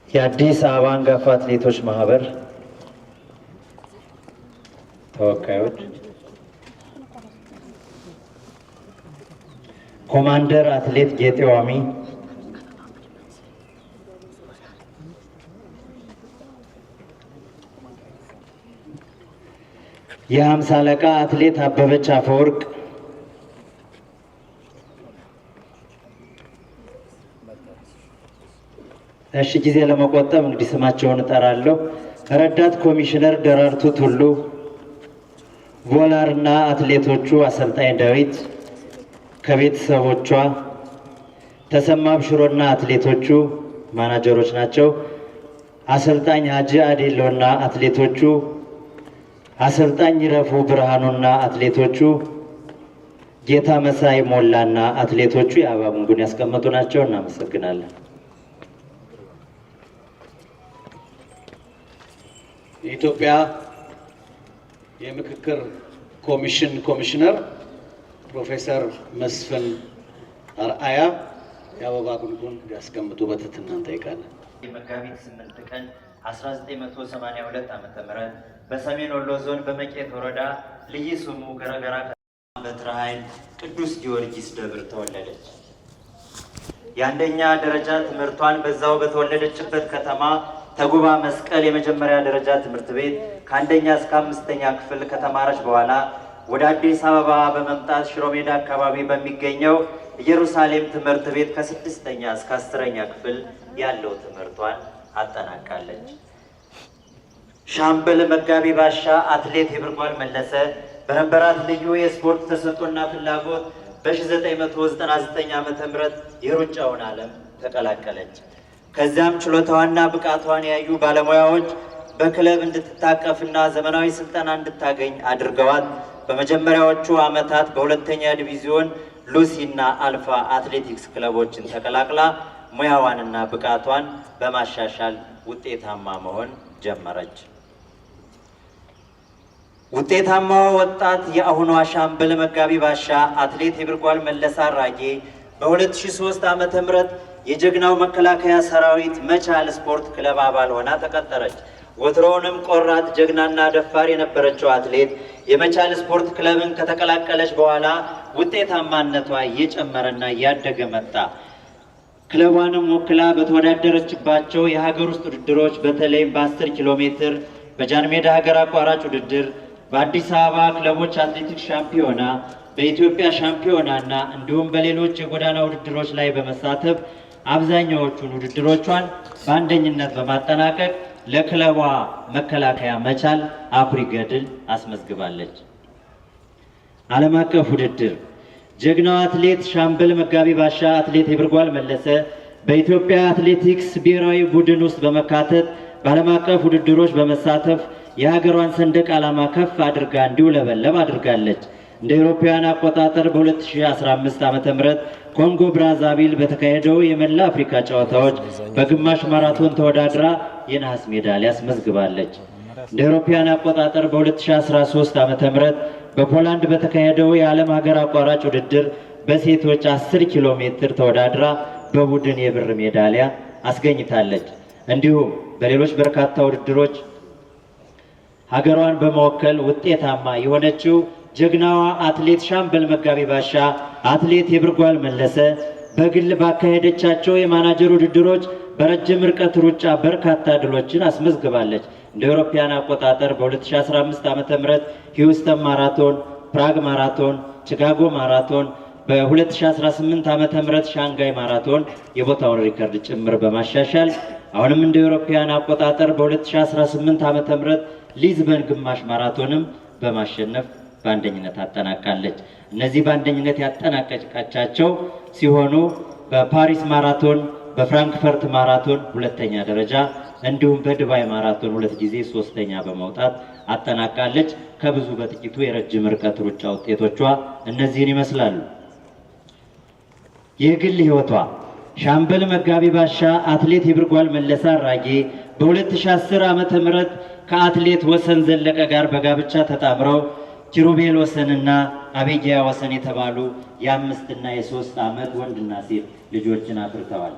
የአዲስ አበባ አንጋፋ አትሌቶች ማህበር ተወካዮች፣ ኮማንደር አትሌት ጌጤ ዋሚ፣ የሃምሳ አለቃ አትሌት አበበች አፈወርቅ፣ እሺ ጊዜ ለመቆጠብ እንግዲህ ስማቸውን እጠራለሁ። ረዳት ኮሚሽነር ደራርቱ ቱሉ፣ ቮላርና አትሌቶቹ አሰልጣኝ ዳዊት ከቤተሰቦቿ፣ ተሰማ ብሽሮና አትሌቶቹ ማናጀሮች ናቸው። አሰልጣኝ ሀጂ አዴሎና አትሌቶቹ፣ አሰልጣኝ ረፉ ብርሃኑና አትሌቶቹ፣ ጌታ መሳይ ሞላና አትሌቶቹ የአበባ ጉንጉን ያስቀመጡ ናቸው። እናመሰግናለን። የኢትዮጵያ የምክክር ኮሚሽን ኮሚሽነር ፕሮፌሰር መስፍን አርአያ የአበባ ጉንጉን ያስቀምጡ በትህትና እንጠይቃለን። መጋቢት 8 ቀን 1982 ዓ.ም በሰሜን ወሎ ዞን በመቄት ወረዳ ልዩ ስሙ ገረገራ በትረ ኃይል ቅዱስ ጊዮርጊስ ደብር ተወለደች። የአንደኛ ደረጃ ትምህርቷን በዛው በተወለደችበት ከተማ ተጉባ መስቀል የመጀመሪያ ደረጃ ትምህርት ቤት ከአንደኛ እስከ 5ኛ ክፍል ከተማረች በኋላ ወደ አዲስ አበባ በመምጣት ሽሮ ሜዳ አካባቢ በሚገኘው ኢየሩሳሌም ትምህርት ቤት ከ6ኛ እስከ 10ኛ ክፍል ያለው ትምህርቷን አጠናቃለች። ሻምበል መጋቢ ባሻ አትሌት የብርጓል መለሰ በነበራት ልዩ የስፖርት ተሰጥኦና ፍላጎት በ1999 ዓ.ም የሩጫውን ዓለም ተቀላቀለች። ከዚያም ችሎታዋና ብቃቷን ያዩ ባለሙያዎች በክለብ እንድትታቀፍና ዘመናዊ ስልጠና እንድታገኝ አድርገዋት በመጀመሪያዎቹ ዓመታት በሁለተኛ ዲቪዚዮን ሉሲና አልፋ አትሌቲክስ ክለቦችን ተቀላቅላ ሙያዋንና ብቃቷን በማሻሻል ውጤታማ መሆን ጀመረች። ውጤታማዋ ወጣት የአሁኗ ሻምበል መጋቢ ባሻ አትሌት የብርጓል መለሰ አራጌ በ2003 ዓ.ም የጀግናው መከላከያ ሰራዊት መቻል ስፖርት ክለብ አባል ሆና ተቀጠረች። ወትሮውንም ቆራጥ ጀግናና ደፋር የነበረችው አትሌት የመቻል ስፖርት ክለብን ከተቀላቀለች በኋላ ውጤታማነቷ እየጨመረና እያደገ መጣ። ክለቧንም ወክላ በተወዳደረችባቸው የሀገር ውስጥ ውድድሮች በተለይም በ10 ኪሎ ሜትር በጃንሜዳ ሀገር አቋራጭ ውድድር፣ በአዲስ አበባ ክለቦች አትሌቲክስ ሻምፒዮና፣ በኢትዮጵያ ሻምፒዮና እና እንዲሁም በሌሎች የጎዳና ውድድሮች ላይ በመሳተፍ አብዛኛዎቹን ውድድሮቿን በአንደኝነት በማጠናቀቅ ለክለቧ መከላከያ መቻል አኩሪ ገድል አስመዝግባለች። ዓለም አቀፍ ውድድር ጀግናው አትሌት ሻምበል መጋቢ ባሻ አትሌት የብርጓል መለሰ በኢትዮጵያ አትሌቲክስ ብሔራዊ ቡድን ውስጥ በመካተት በዓለም አቀፍ ውድድሮች በመሳተፍ የሀገሯን ሰንደቅ ዓላማ ከፍ አድርጋ እንዲውለበለብ አድርጋለች። እንደ አውሮፓውያን አቆጣጠር በ2015 ዓ.ም ኮንጎ ብራዛቪል በተካሄደው የመላ አፍሪካ ጨዋታዎች በግማሽ ማራቶን ተወዳድራ የነሐስ ሜዳሊያ አስመዝግባለች። እንደ አውሮፓውያን አቆጣጠር በ2013 ዓ.ም በፖላንድ በተካሄደው የዓለም ሀገር አቋራጭ ውድድር በሴቶች 10 ኪሎ ሜትር ተወዳድራ በቡድን የብር ሜዳሊያ አስገኝታለች። እንዲሁም በሌሎች በርካታ ውድድሮች ሀገሯን በመወከል ውጤታማ የሆነችው ጀግናዋ አትሌት ሻምበል መጋቢ ባሻ አትሌት የብርጓል መለሰ በግል ባካሄደቻቸው የማናጀር ውድድሮች በረጅም ርቀት ሩጫ በርካታ ድሎችን አስመዝግባለች። እንደ አውሮፓውያን አቆጣጠር በ2015 ዓ.ም ሂውስተን ማራቶን፣ ፕራግ ማራቶን፣ ቺካጎ ማራቶን፣ በ2018 ዓ.ም ሻንጋይ ማራቶን የቦታውን ሪከርድ ጭምር በማሻሻል አሁንም እንደ አውሮፓውያን አቆጣጠር በ2018 ዓ.ም ሊዝበን ግማሽ ማራቶንም በማሸነፍ በአንደኝነት አጠናቃለች። እነዚህ በአንደኝነት ያጠናቀቀቻቸው ሲሆኑ በፓሪስ ማራቶን፣ በፍራንክፈርት ማራቶን ሁለተኛ ደረጃ እንዲሁም በዱባይ ማራቶን 2 ጊዜ ሶስተኛ በመውጣት አጠናቃለች። ከብዙ በጥቂቱ የረጅም ርቀት ሩጫ ውጤቶቿ እነዚህን ይመስላሉ። የግል ህይወቷ ሻምበል መጋቢ ባሻ አትሌት የብርጓል መለሰ አራጌ በ2010 ዓመተ ምህረት ከአትሌት ወሰን ዘለቀ ጋር በጋብቻ ተጣምረው ኪሩቤል ወሰንና አቤጊያ ወሰን የተባሉ የ5 እና የ3 ዓመት ወንድና ሴት ልጆችን አፍርተዋል።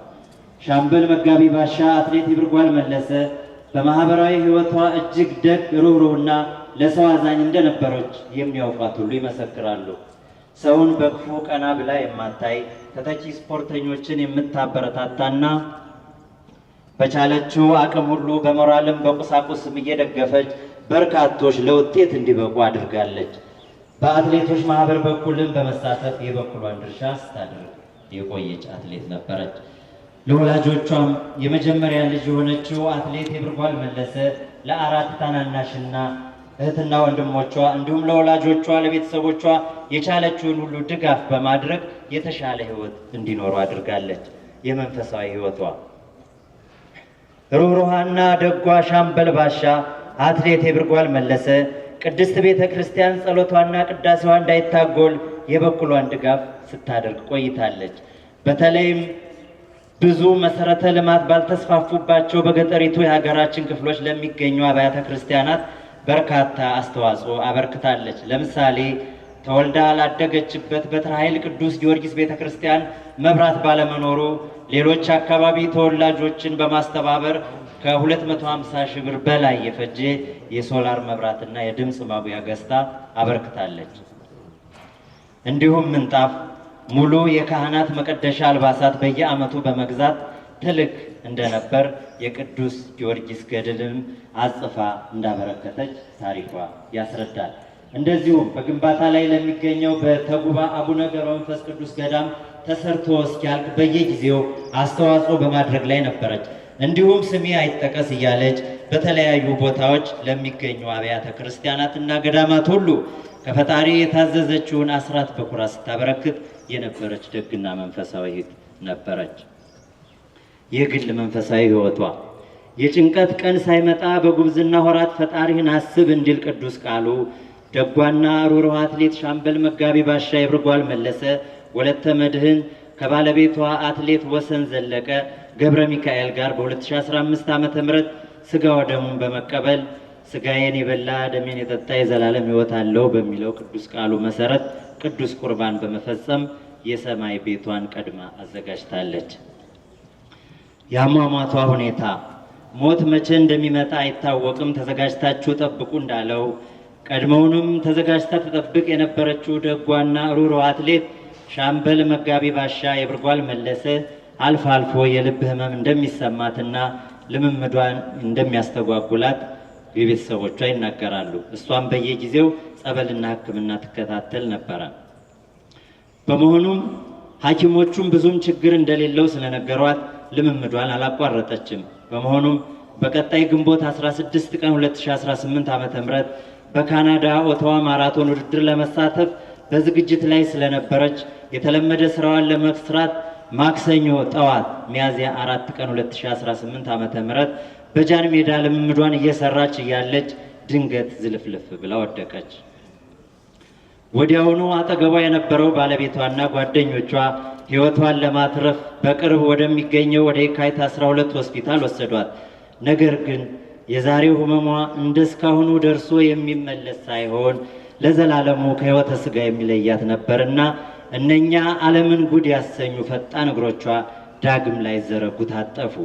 ሻምበል መጋቢ ባሻ አትሌት ይብርጓል መለሰ በማህበራዊ ህይወቷ እጅግ ደግ ሩህሩህና ለሰው አዛኝ እንደነበረች የሚያውቋት ሁሉ ይመሰክራሉ። ሰውን በክፉ ቀና ብላ የማታይ ተተኪ ስፖርተኞችን የምታበረታታና በቻለችው አቅም ሁሉ በሞራልም በቁሳቁስም እየደገፈች በርካቶች ለውጤት እንዲበቁ አድርጋለች። በአትሌቶች ማህበር በኩልም በመሳተፍ የበኩሏን ድርሻ ስታደርግ የቆየች አትሌት ነበረች። ለወላጆቿም የመጀመሪያ ልጅ የሆነችው አትሌት ይብርጓል መለሰ ለአራት ታናናሽና እህትና ወንድሞቿ እንዲሁም ለወላጆቿ ለቤተሰቦቿ የቻለችውን ሁሉ ድጋፍ በማድረግ የተሻለ ህይወት እንዲኖሩ አድርጋለች። የመንፈሳዊ ህይወቷ ሩህሩሃና ደጓ ሻምበል ባሻ አትሌት ይብርጓል መለሰ ቅድስት ቤተ ክርስቲያን ጸሎቷና ቅዳሴዋ እንዳይታጎል የበኩሏን ድጋፍ ስታደርግ ቆይታለች። በተለይም ብዙ መሰረተ ልማት ባልተስፋፉባቸው በገጠሪቱ የሀገራችን ክፍሎች ለሚገኙ አብያተ ክርስቲያናት በርካታ አስተዋጽኦ አበርክታለች። ለምሳሌ ተወልዳ ላደገችበት በትረ ኃይል ቅዱስ ጊዮርጊስ ቤተክርስቲያን መብራት ባለመኖሩ ሌሎች አካባቢ ተወላጆችን በማስተባበር ከ250 ሺህ ብር በላይ የፈጀ የሶላር መብራትና የድምፅ ማጉያ ገዝታ አበርክታለች። እንዲሁም ምንጣፍ፣ ሙሉ የካህናት መቀደሻ አልባሳት በየዓመቱ በመግዛት ትልቅ እንደነበር የቅዱስ ጊዮርጊስ ገድልም አጽፋ እንዳበረከተች ታሪኳ ያስረዳል። እንደዚሁም በግንባታ ላይ ለሚገኘው በተጉባ አቡነ ገብረ መንፈስ ቅዱስ ገዳም ተሰርቶ እስኪያልቅ በየጊዜው አስተዋጽኦ በማድረግ ላይ ነበረች። እንዲሁም ስሜ አይጠቀስ እያለች በተለያዩ ቦታዎች ለሚገኙ አብያተ ክርስቲያናትና ገዳማት ሁሉ ከፈጣሪ የታዘዘችውን አስራት በኩራት ስታበረክት የነበረች ደግና መንፈሳዊ ነበረች። የግል መንፈሳዊ ህይወቷ የጭንቀት ቀን ሳይመጣ በጉብዝና ወራት ፈጣሪህን አስብ እንዲል ቅዱስ ቃሉ ደጓና ሩህሩህ አትሌት ሻምበል መጋቢ ባሻ ይብርጓል መለሰ ወለተ መድህን ከባለቤቷ አትሌት ወሰን ዘለቀ ገብረ ሚካኤል ጋር በ2015 ዓ.ም ስጋ ወደሙን በመቀበል ስጋዬን የበላ ደሜን የጠጣ የዘላለም ህይወት አለው በሚለው ቅዱስ ቃሉ መሰረት ቅዱስ ቁርባን በመፈጸም የሰማይ ቤቷን ቀድማ አዘጋጅታለች። የአሟሟቷ ሁኔታ ሞት መቼ እንደሚመጣ አይታወቅም፣ ተዘጋጅታችሁ ጠብቁ እንዳለው ቀድሞውንም ተዘጋጅታ ተጠብቅ የነበረችው ደጓና ሩህሩህ አትሌት ሻምበል መጋቢ ባሻ ይብርጓል መለሰ አልፎ አልፎ የልብ ህመም እንደሚሰማትና ልምምዷን እንደሚያስተጓጉላት የቤተሰቦቿ ይናገራሉ። እሷም በየጊዜው ጸበልና ሕክምና ትከታተል ነበረ። በመሆኑም ሐኪሞቹም ብዙም ችግር እንደሌለው ስለነገሯት ልምምዷን አላቋረጠችም። በመሆኑም በቀጣይ ግንቦት 16 ቀን 2018 ዓ.ም በካናዳ ኦታዋ ማራቶን ውድድር ለመሳተፍ በዝግጅት ላይ ስለነበረች የተለመደ ስራዋን ለመስራት ማክሰኞ ጠዋት ሚያዝያ 4 ቀን 2018 ዓ.ም በጃን ሜዳ ልምምዷን እየሰራች እያለች ድንገት ዝልፍልፍ ብላ ወደቀች። ወዲያውኑ አጠገቧ የነበረው ባለቤቷና ጓደኞቿ ህይወቷን ለማትረፍ በቅርብ ወደሚገኘው ወደ የካቲት 12 ሆስፒታል ወሰዷት። ነገር ግን የዛሬው ህመሟ እንደስካሁኑ ደርሶ የሚመለስ ሳይሆን ለዘላለሙ ከህይወተ ስጋ የሚለያት ነበርና እነኛ ዓለምን ጉድ ያሰኙ ፈጣን እግሮቿ ዳግም ላይ ዘረጉ ታጠፉ።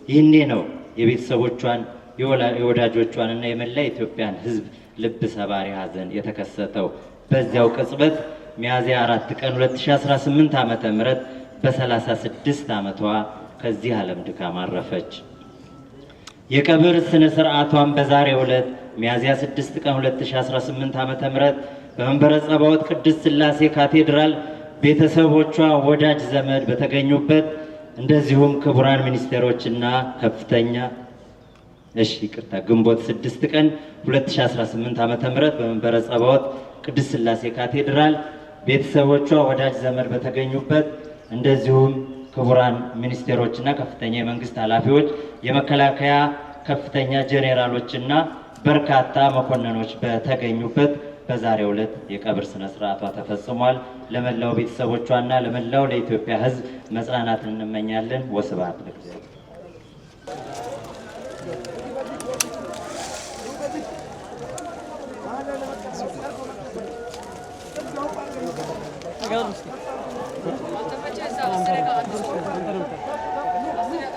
ይህኔ ነው የቤተሰቦቿን የወዳጆቿንና የመላ ኢትዮጵያን ህዝብ ልብ ሰባሪ ሀዘን የተከሰተው። በዚያው ቅጽበት ሚያዝያ 4 ቀን 2018 ዓ.ም በ36 ዓመቷ ከዚህ ዓለም ድካም አረፈች። የቀብር ስነ ስርዓቷን በዛሬው ዕለት ሚያዝያ 6 ቀን 2018 ዓ.ም በመንበረ ጸባዖት ቅድስት ሥላሴ ካቴድራል ቤተሰቦቿ፣ ወዳጅ ዘመድ በተገኙበት እንደዚሁም ክቡራን ሚኒስቴሮችና ከፍተኛ ግንቦት 6 ቀን 2018 ዓ.ም በመንበረ ጸባዖት ቅድስት ሥላሴ ካቴድራል ቤተሰቦቿ፣ ወዳጅ ዘመድ በተገኙበት እንደዚሁም ክቡራን ሚኒስቴሮችና ከፍተኛ የመንግስት ኃላፊዎች፣ የመከላከያ ከፍተኛ ጄኔራሎችና በርካታ መኮንኖች በተገኙበት በዛሬው ዕለት የቀብር ስነ ስርዓቷ ተፈጽሟል። ለመላው ቤተሰቦቿና ለመላው ለኢትዮጵያ ሕዝብ መጽናናትን እንመኛለን። ወስብሐት ለእግዚአብሔር። Gracias.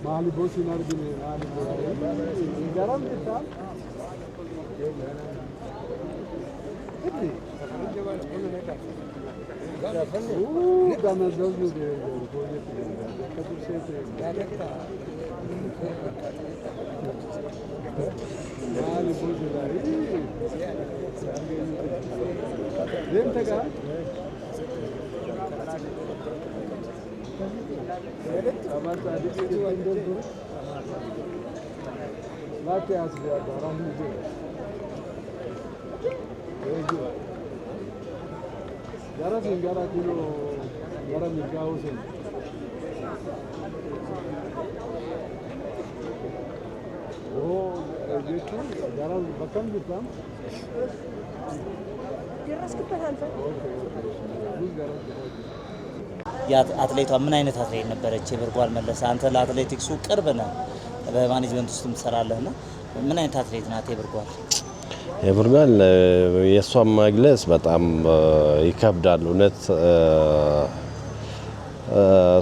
Mali bosi nargile garam kita Mali bosi dari Rentega Amat tadi itu indoor dulu. Lati asli ada orang itu. Jarak singgara kilo, jarak mikau sen. Oh, itu jarak bahkan kita. Jelas kita hantar. Oke. Jarak. የአትሌቷ ምን አይነት አትሌት ነበረች? የብርጓል መለሰ አንተ ለአትሌቲክሱ ቅርብ ነህ፣ በማኔጅመንት ውስጥም ትሰራለህና ምን አይነት አትሌት ናት የብርጓል? የብርጓል የሷን መግለጽ በጣም ይከብዳል። እውነት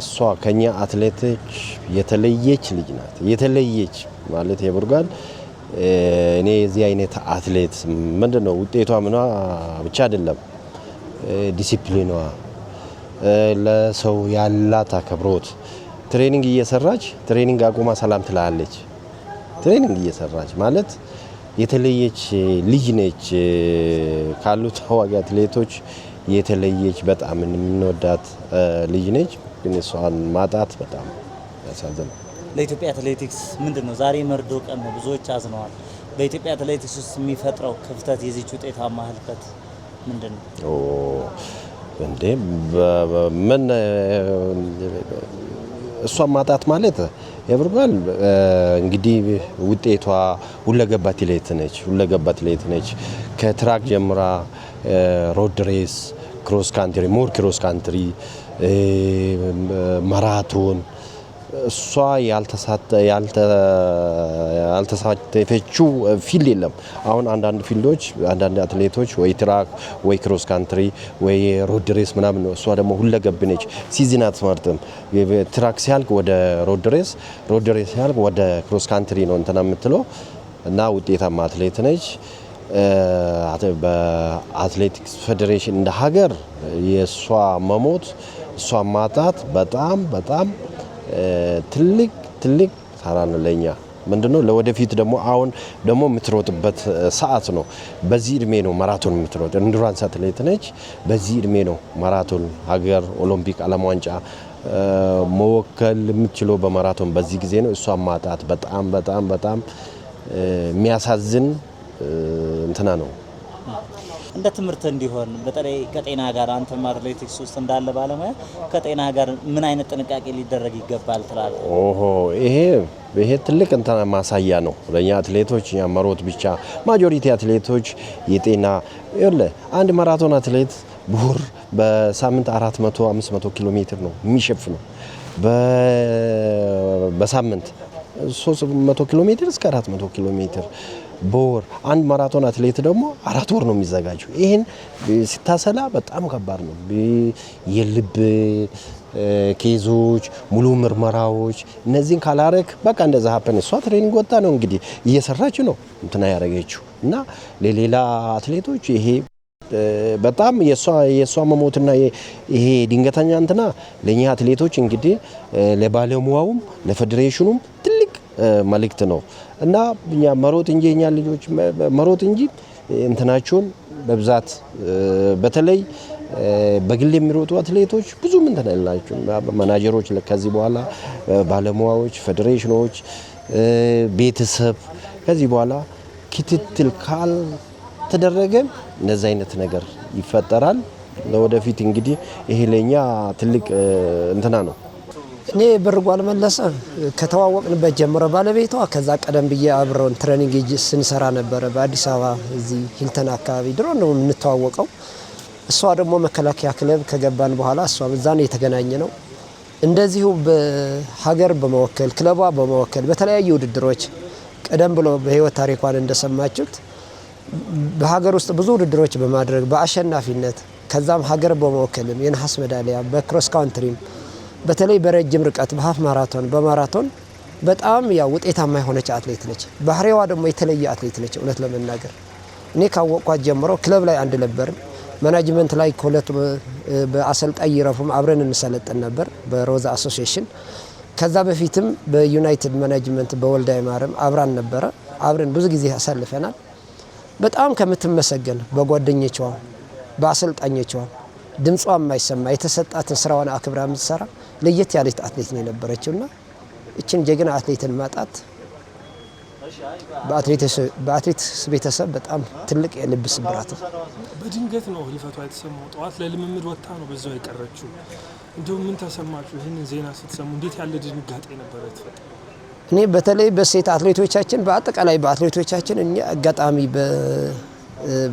እሷ ከኛ አትሌቶች የተለየች ልጅ ናት። የተለየች ማለት የብርጓል እኔ የዚህ አይነት አትሌት ምንድነው ውጤቷ ምኗ ብቻ አይደለም ዲሲፕሊኗ ለሰው ያላት አክብሮት ትሬኒንግ እየሰራች ትሬኒንግ አቁማ ሰላም ትላለች። ትሬኒንግ እየሰራች ማለት የተለየች ልጅ ነች። ካሉት ታዋቂ አትሌቶች የተለየች በጣም የምንወዳት ልጅ ነች። ግን እሷን ማጣት በጣም ያሳዝናል። ለኢትዮጵያ አትሌቲክስ ምንድነው ዛሬ መርዶ ቀን ነው፣ ብዙዎች አዝነዋል። በኢትዮጵያ አትሌቲክስ ውስጥ የሚፈጥረው ክፍተት የዚህች ውጤታማ ህልፈት ምንድነው? እንዴ ምን እሷን ማጣት ማለት የብርጓል እንግዲህ ውጤቷ ሁለገብ አትሌት ነች። ከትራክ ጀምራ ሮድ ሬስ፣ ክሮስ ካንትሪ፣ ሞር ክሮስ ካንትሪ፣ ማራቶን እሷ ያልተሳተፈችው ፊልድ የለም። አሁን አንዳንድ ፊልዶች አንዳንድ አትሌቶች ወይ ትራክ ወይ ክሮስ ካንትሪ ወይ ሮድ ሬስ ምናምን ነው። እሷ ደግሞ ሁለገብ ነች። ሲዝን አትመርጥም። ትራክ ሲያልቅ ወደ ሮድ ሬስ ሲያልቅ ወደ ክሮስ ካንትሪ ነው እንትና የምትለው እና ውጤታማ አትሌት ነች። በአትሌቲክስ ፌዴሬሽን እንደ ሀገር የእሷ መሞት እሷ ማጣት በጣም ትልቅ ታራ ነው ለኛ። ምንድነው ለወደፊት ደግሞ አሁን ደግሞ የምትሮጥበት ሰዓት ነው። በዚህ እድሜ ነው ማራቶን የምትሮጥ ኢንዱራንስ አትሌት ነች። በዚህ እድሜ ነው ማራቶን ሀገር ኦሎምፒክ ዓለም ዋንጫ መወከል የምትችለው በማራቶን በዚህ ጊዜ ነው። እሷ ማጣት በጣም የሚያሳዝን እንትና ነው። እንደ ትምህርት እንዲሆን በተለይ ከጤና ጋር አንተም አትሌቲክስ ውስጥ እንዳለ ባለሙያ ከጤና ጋር ምን አይነት ጥንቃቄ ሊደረግ ይገባል ትላለህ? ይሄ ትልቅ እንትና ማሳያ ነው ለኛ አትሌቶች። ያ መሮጥ ብቻ ማጆሪቲ አትሌቶች የጤና አንድ ማራቶን አትሌት ቡር በሳምንት 400-500 ኪሎ ሜትር ነው የሚሸፍነው። በሳምንት 300 ኪሎ ሜትር እስከ 400 ኪሎ ሜትር በወር አንድ ማራቶን አትሌት ደግሞ 4 ወር ነው የሚዘጋጀው። ይሄን ሲታሰላ በጣም ከባድ ነው። የልብ ኬዞች፣ ሙሉ ምርመራዎች እነዚህን ካላረክ በቃ እንደዛ ሀፐን እሷ ትሬኒንግ ወጣ ነው እንግዲህ እየሰራች ነው እንትና ያረጋችው እና ለሌላ አትሌቶች ይሄ በጣም የሷ መሞትና ይሄ ድንገተኛ እንትና ለኛ አትሌቶች እንግዲህ ለባለሙያውም ለፌዴሬሽኑም ትልቅ መልእክት ነው እና እኛ መሮጥ እንጂ እኛ ልጆች መሮጥ እንጂ እንትናቸውን በብዛት በተለይ በግል የሚሮጡ አትሌቶች ብዙ ምን ተናላችሁ ማናጀሮች ከዚህ በኋላ ባለሙያዎች ፌዴሬሽኖች ቤተሰብ ከዚህ በኋላ ክትትል ካል ተደረገ እንደዚህ አይነት ነገር ይፈጠራል። ለወደፊት እንግዲህ ይሄ ለኛ ትልቅ እንትና ነው። እኔ ብርጓል መለሰ ከተዋወቅንበት ጀምሮ ባለቤቷ ከዛ ቀደም ብዬ አብረን ትሬኒንግ ስንሰራ ነበር በአዲስ አበባ እዚህ ሂልተን አካባቢ ድሮ ነው የምንተዋወቀው። እሷ ደግሞ መከላከያ ክለብ ከገባን በኋላ እሷ በዛ ነው የተገናኘ ነው። እንደዚሁ በሀገር በመወከል ክለቧ በመወከል በተለያዩ ውድድሮች ቀደም ብሎ በህይወት ታሪኳን እንደሰማችሁት በሀገር ውስጥ ብዙ ውድድሮች በማድረግ በአሸናፊነት ከዛም ሀገር በመወከልም የነሐስ ሜዳሊያ በክሮስ ካንትሪም በተለይ በረጅም ርቀት በሃፍ ማራቶን በማራቶን በጣም ያው ውጤታማ የሆነች አትሌት ነች። ባህሪዋ ደግሞ የተለየ አትሌት ነች። እውነት ለመናገር እኔ ካወቅኳት ጀምሮ ክለብ ላይ አንድ ነበርን፣ ማናጅመንት ላይ ከሁለት በአሰልጣኝ ይረፉም አብረን እንሰለጥን ነበር በሮዛ አሶሲዬሽን። ከዛ በፊትም በዩናይትድ ማናጅመንት በወልዳይ ማርያም አብራን ነበረ። አብረን ብዙ ጊዜ አሳልፈናል። በጣም ከምትመሰገን በጓደኞቿ በአሰልጣኞቿ ድምጿ የማይሰማ የተሰጣትን ስራዋን አክብራ የምትሰራ ለየት ያለች አትሌት ነው የነበረችውና እችን ጀግና አትሌትን ማጣት በአትሌቲክስ ቤተሰብ በጣም ትልቅ የልብ ስብራት ነው። በድንገት ነው ህልፈቷ የተሰማው። ጠዋት ለልምምድ ወጥታ ነው በዛው የቀረችው። እንደው ምን ተሰማችሁ ይህንን ዜና ስትሰሙ? እንዴት ያለ ድንጋጤ ነበረ? እኔ በተለይ በሴት አትሌቶቻችን በአጠቃላይ በአትሌቶቻችን እኛ አጋጣሚ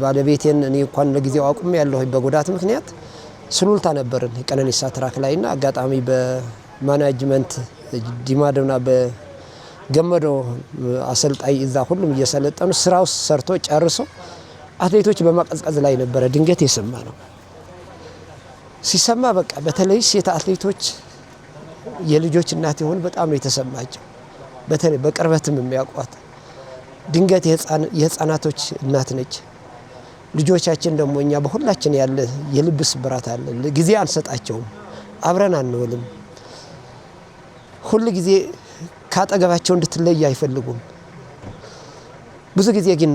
ባለቤቴን እኔ እንኳን ለጊዜው አቁሜ ያለሁ በጉዳት ምክንያት ስሉልታ ነበርን ቀነኒሳ ትራክ ላይና አጋጣሚ በማናጅመንት ዲማዶና በገመዶ አሰልጣኝ እዛ ሁሉም እየሰለጠኑ ስራው ሰርቶ ጨርሶ አትሌቶች በማቀዝቀዝ ላይ ነበረ። ድንገት የሰማ ነው ሲሰማ በቃ በተለይ ሴት አትሌቶች የልጆች እናት የሆኑ በጣም ነው የተሰማቸው። በተለይ በቅርበትም የሚያውቋት ድንገት የህፃናቶች እናት ነች። ልጆቻችን ደግሞ እኛ በሁላችን ያለ የልብ ስብራት አለ። ጊዜ አንሰጣቸውም፣ አብረን አንወልም። ሁሉ ጊዜ ካጠገባቸው እንድትለይ አይፈልጉም። ብዙ ጊዜ ግን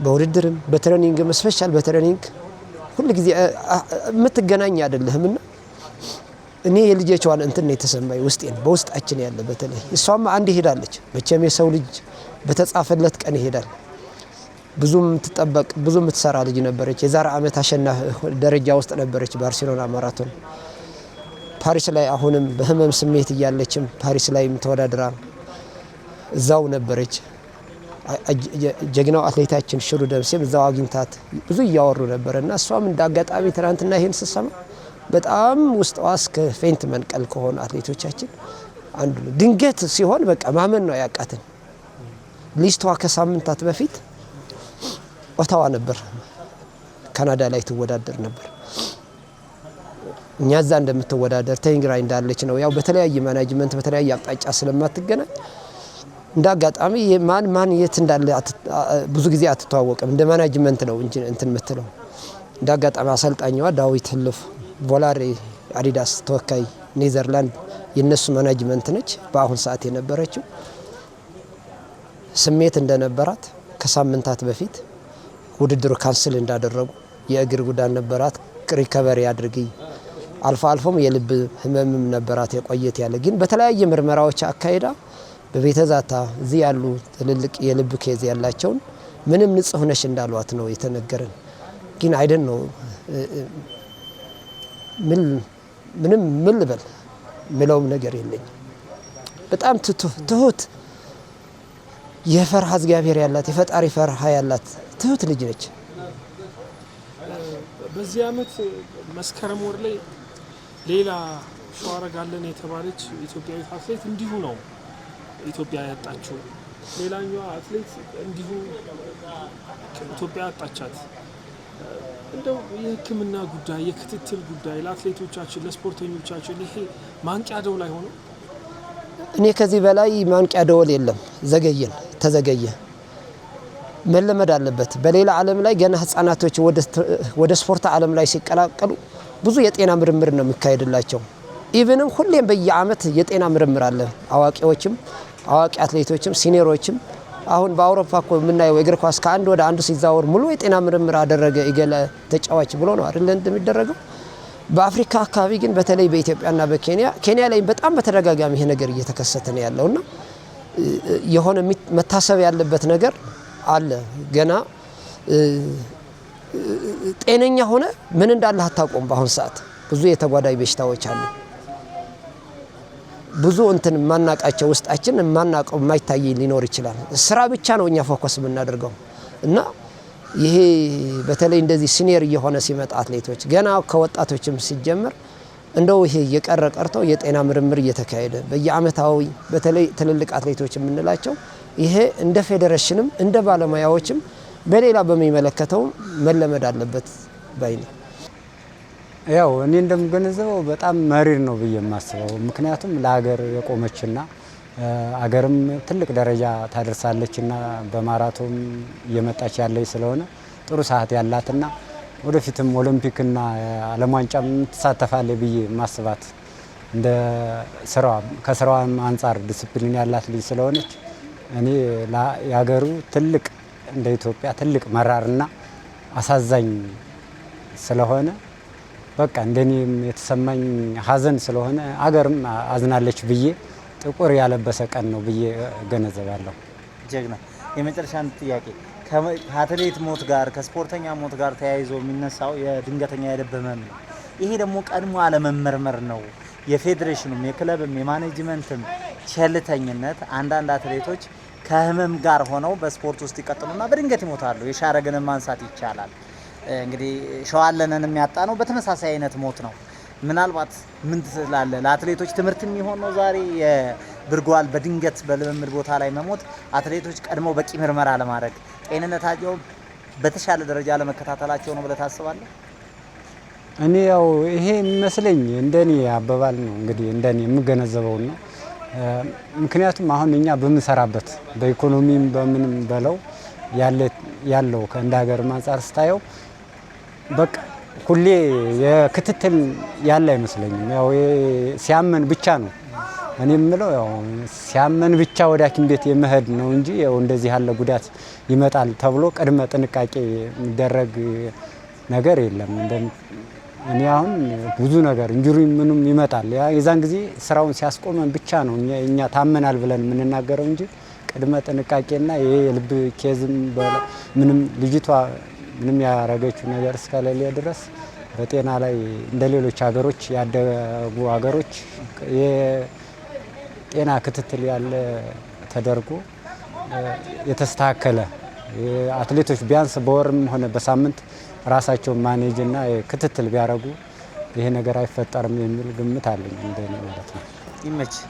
በውድድርም በትሬኒንግም ስፔሻል በትሬኒንግ ሁሉ ጊዜ የምትገናኝ አይደለህምና እኔ የልጆቿን እንትን ነው የተሰማኝ ውስጤን በውስጣችን ያለ በተለይ እሷም አንድ ሄዳለች። መቼም የሰው ልጅ በተጻፈለት ቀን ይሄዳል። ብዙም ትጠበቅ ብዙ የምትሰራ ልጅ ነበረች። የዛሬ ዓመት አሸናፊ ደረጃ ውስጥ ነበረች ባርሴሎና ማራቶን። ፓሪስ ላይ አሁንም በህመም ስሜት እያለችም ፓሪስ ላይም ተወዳድራ እዛው ነበረች። ጀግናው አትሌታችን ሽሩ ደምሴም እዛው አግኝታት ብዙ እያወሩ ነበርና እሷም እንዳጋጣሚ ትናንትና ይሄን ስትሰማ በጣም ውስጧ እስከ ፌንት መንቀል ከሆነ አትሌቶቻችን አንዱ ድንገት ሲሆን በቃ ማመን ነው ያቃተን። ሊስቷ ከሳምንታት በፊት ኦታዋ ነበር ካናዳ ላይ ትወዳደር ነበር። እኛ እዛ እንደምትወዳደር ተንግራይ እንዳለች ነው ያው በተለያየ ማናጅመንት በተለያየ አቅጣጫ ስለማትገናኝ እንዳጋጣሚ ማን የት እንዳለ ብዙ ጊዜ አትተዋወቅም። እንደ ማናጅመንት ነው እንጂ እንትን የምትለው እንዳጋጣሚ አሰልጣኛዋ ዳዊት ህልፍ ቮላሬ አዲዳስ ተወካይ ኔዘርላንድ የነሱ ማናጅመንት ነች በአሁን ሰዓት የነበረችው። ስሜት እንደነበራት ከሳምንታት በፊት ውድድሩ ካንስል እንዳደረጉ የእግር ጉዳት ነበራት ሪከቨሪ አድርጊ አልፎም የልብ ህመምም ነበራት የቆየት ያለ ግን በተለያየ ምርመራዎች አካሄዳ በቤተ ዛታ እዚህ ያሉ ትልልቅ የልብ ኬዝ ያላቸውን ምንም ንጹህ ነሽ እንዳሏት ነው የተነገረን። ግን አይደን ነው ምንም ምን ልበል ምለውም ነገር የለኝ። በጣም ትሁት የፈርሃ እግዚአብሔር ያላት የፈጣሪ ፈርሃ ያላት ትሁት ልጅ ነች። በዚህ አመት መስከረም ወር ላይ ሌላ ሸዋረጋለን የተባለች ኢትዮጵያዊት አትሌት እንዲሁ ነው ኢትዮጵያ ያጣችው። ሌላኛዋ አትሌት እንዲሁ ኢትዮጵያ ያጣቻት። እንደው የሕክምና ጉዳይ የክትትል ጉዳይ ለአትሌቶቻችን ለስፖርተኞቻችን ይሄ ማንቂያ ደወል ላይ ሆኖ እኔ ከዚህ በላይ ማንቂያ ደወል የለም። ተዘገየ መለመድ አለበት። በሌላ ዓለም ላይ ገና ህፃናቶች ወደ ስፖርት ዓለም ላይ ሲቀላቀሉ ብዙ የጤና ምርምር ነው የሚካሄድላቸው። ኢቭንም ሁሌም በየአመት የጤና ምርምር አለ። አዋቂ አትሌቶችም ሲኒየሮችም አሁን በአውሮፓ እኮ የምናየው እግር ኳስ ከአንድ ወደ አንዱ ሲዛወር ሙሉ የጤና ምርምር አደረገ እገለ ተጫዋች ብሎ ነው አይደል እንደሚደረገው። በአፍሪካ አካባቢ ግን በተለይ በኢትዮጵያና በኬንያ ላይ በጣም በተደጋጋሚ ይሄ ነገር እየተከሰተ ነው ያለውና የሆነ መታሰብ ያለበት ነገር አለ። ገና ጤነኛ ሆነ ምን እንዳለ አታውቁም። በአሁን ሰዓት ብዙ የተጓዳኝ በሽታዎች አሉ። ብዙ እንትን ማናቃቸው ውስጣችን ማናቀው የማይታይ ሊኖር ይችላል። ስራ ብቻ ነው እኛ ፎከስ የምናደርገው እና ይሄ በተለይ እንደዚህ ሲኒየር እየሆነ ሲመጣ አትሌቶች ገና ከወጣቶችም ሲጀምር እንደው ይሄ የቀረ ቀርቶ የጤና ምርምር እየተካሄደ በየአመታዊ በተለይ ትልልቅ አትሌቶች የምንላቸው ይሄ እንደ ፌዴሬሽንም እንደ ባለሙያዎችም በሌላ በሚመለከተው መለመድ አለበት ባይ ነው። ያው እኔ እንደምገነዘበው በጣም መሪር ነው ብዬ የማስበው ምክንያቱም ለሀገር የቆመችና አገርም ትልቅ ደረጃ ታደርሳለችና በማራቶን እየመጣች ያለች ስለሆነ ጥሩ ሰዓት ያላትና ወደፊትም ኦሎምፒክና ዓለም ዋንጫም ትሳተፋለች ብዬ ማስባት እንደ ስራዋ ከስራዋም አንፃር ዲሲፕሊን ያላት ልጅ ስለሆነች እኔ ያገሩ ትልቅ እንደ ኢትዮጵያ ትልቅ መራርና አሳዛኝ ስለሆነ በቃ እንደኔም የተሰማኝ ሀዘን ስለሆነ አገርም አዝናለች ብዬ ጥቁር ያለበሰ ቀን ነው ብዬ ገነዘባለሁ። ጀግና የመጨረሻ አንድ ጥያቄ ከአትሌት ሞት ጋር ከስፖርተኛ ሞት ጋር ተያይዞ የሚነሳው የድንገተኛ የልብ ህመም ነው። ይሄ ደግሞ ቀድሞ አለመመርመር ነው። የፌዴሬሽኑም የክለብም የማኔጅመንትም ቸልተኝነት አንዳንድ አትሌቶች ከህመም ጋር ሆነው በስፖርት ውስጥ ይቀጥሉና በድንገት ይሞታሉ። የሻረግንን ማንሳት ይቻላል። እንግዲህ ሸዋለንን የሚያጣ ነው በተመሳሳይ አይነት ሞት ነው። ምናልባት ምን ትላለህ? ለአትሌቶች ትምህርት የሚሆን ነው ዛሬ የብርጓል በድንገት በልምምድ ቦታ ላይ መሞት አትሌቶች ቀድመው በቂ ምርመራ ለማድረግ ጤንነታቸው በተሻለ ደረጃ ለመከታተላቸው ነው ብለህ ታስባለህ? እኔ ያው ይሄ የሚመስለኝ እንደኔ አባባል ነው እንግዲህ እንደኔ የምገነዘበው ነው። ምክንያቱም አሁን እኛ በምንሰራበት በኢኮኖሚም በምንም በለው ያለው ከእንደ ሀገር አንፃር ስታየው በቃ ሁሌ የክትትል ያለ አይመስለኝም። ያው ሲያመን ብቻ ነው እኔ የምለው ያው ሲያመን ብቻ ወደ ሐኪም ቤት የመሄድ ነው እንጂ ያው እንደዚህ ያለ ጉዳት ይመጣል ተብሎ ቅድመ ጥንቃቄ የሚደረግ ነገር የለም። እኔ አሁን ብዙ ነገር እንጁሪ ምንም ይመጣል። የዛን ጊዜ ስራውን ሲያስቆመን ብቻ ነው እኛ ታመናል ብለን የምንናገረው እንጂ ቅድመ ጥንቃቄና ይሄ የልብ ኬዝም ምንም ልጅቷ ምንም ያረገችው ነገር እስከሌለ ድረስ በጤና ላይ እንደ ሌሎች ሀገሮች ያደጉ ሀገሮች የጤና ክትትል ያለ ተደርጎ የተስተካከለ አትሌቶች ቢያንስ በወርም ሆነ በሳምንት ራሳቸውን ማኔጅና ክትትል ቢያደርጉ ይሄ ነገር አይፈጠርም የሚል ግምት አለኝ እንደኔ ማለት ነው። ይመች